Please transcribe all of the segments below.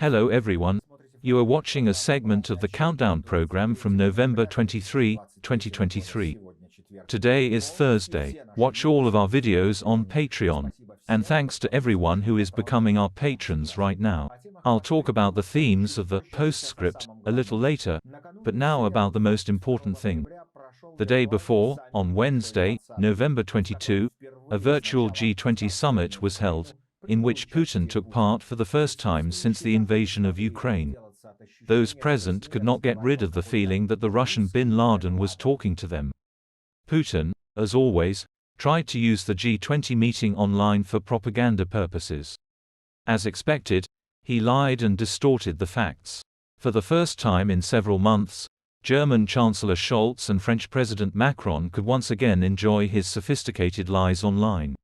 Hello everyone. You are watching a segment of the countdown program from November 23, 2023. Today is Thursday. Watch all of our videos on Patreon. And thanks to everyone who is becoming our patrons right now. I'll talk about the themes of the postscript a little later, but now about the most important thing. The day before, on Wednesday, November 22, a virtual G20 summit was held, in which Putin took part for the first time since the invasion of Ukraine. Those present could not get rid of the feeling that the Russian bin Laden was talking to them. Putin, as always, tried to use the G20 meeting online for propaganda purposes. As expected, he lied and distorted the facts. For the first time in several months, German Chancellor Scholz and French President Macron could once again enjoy his sophisticated lies online.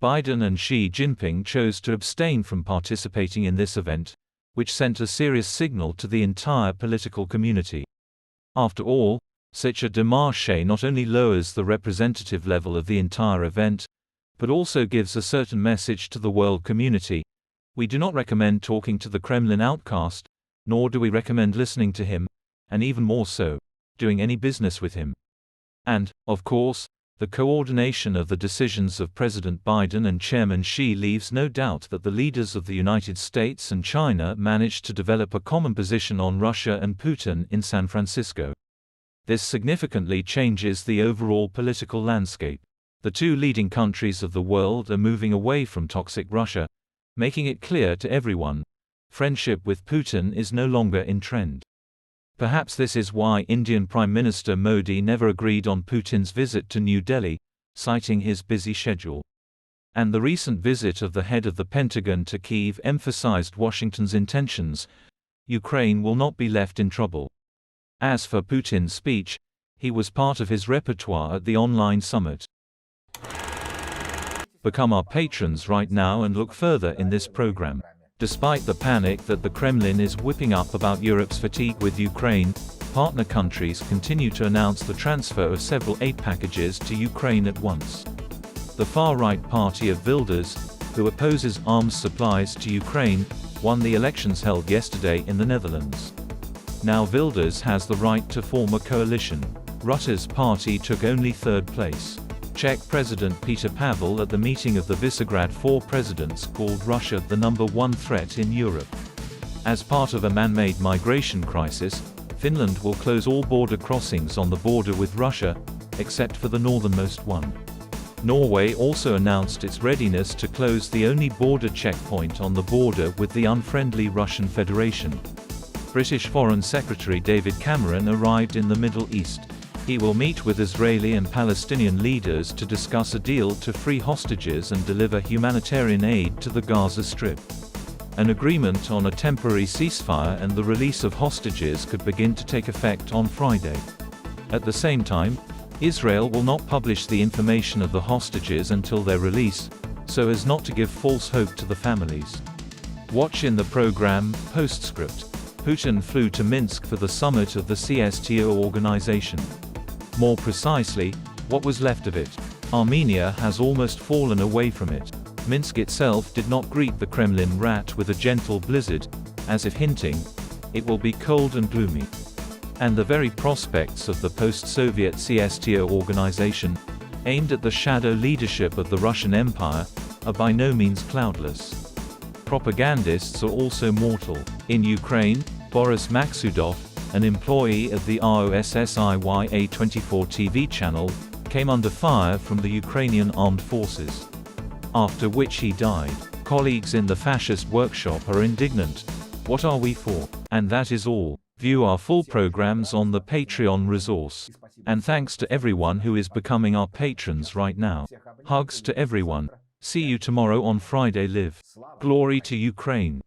Biden and Xi Jinping chose to abstain from participating in this event, which sent a serious signal to the entire political community. After all, such a démarche not only lowers the representative level of the entire event, but also gives a certain message to the world community. We do not recommend talking to the Kremlin outcast, nor do we recommend listening to him, and even more so, doing any business with him. And, of course, the coordination of the decisions of President Biden and Chairman Xi leaves no doubt that the leaders of the United States and China managed to develop a common position on Russia and Putin in San Francisco. This significantly changes the overall political landscape. The two leading countries of the world are moving away from toxic Russia, making it clear to everyone, friendship with Putin is no longer in trend. Perhaps this is why Indian Prime Minister Modi never agreed on Putin's visit to New Delhi, citing his busy schedule. And the recent visit of the head of the Pentagon to Kyiv emphasized Washington's intentions: Ukraine will not be left in trouble. As for Putin's speech, he was part of his repertoire at the online summit. Become our patrons right now and look further in this program. Despite the panic that the Kremlin is whipping up about Europe's fatigue with Ukraine, partner countries continue to announce the transfer of several aid packages to Ukraine at once. The far-right party of Wilders, who opposes arms supplies to Ukraine, won the elections held yesterday in the Netherlands. Now Wilders has the right to form a coalition. Rutte's party took only third place. Czech President Petr Pavel at the meeting of the Visegrad 4 presidents called Russia the #1 threat in Europe. As part of a man-made migration crisis, Finland will close all border crossings on the border with Russia, except for the northernmost one. Norway also announced its readiness to close the only border checkpoint on the border with the unfriendly Russian Federation. British Foreign Secretary David Cameron arrived in the Middle East. He will meet with Israeli and Palestinian leaders to discuss a deal to free hostages and deliver humanitarian aid to the Gaza Strip. An agreement on a temporary ceasefire and the release of hostages could begin to take effect on Friday. At the same time, Israel will not publish the information of the hostages until their release, so as not to give false hope to the families. Watch in the program, Postscript. Putin flew to Minsk for the summit of the CSTO organization. More precisely, what was left of it. Armenia has almost fallen away from it. Minsk itself did not greet the Kremlin rat with a gentle blizzard, as if hinting, it will be cold and gloomy. And the very prospects of the post-Soviet CSTO organization, aimed at the shadow leadership of the Russian Empire, are by no means cloudless. Propagandists are also mortal. In Ukraine, Boris Maksudov, an employee of the ROSSIYA24 TV channel, came under fire from the Ukrainian armed forces. After which he died. Colleagues in the fascist workshop are indignant. What are we for? And that is all. View our full programs on the Patreon resource. And thanks to everyone who is becoming our patrons right now. Hugs to everyone. See you tomorrow on Friday Live. Glory to Ukraine.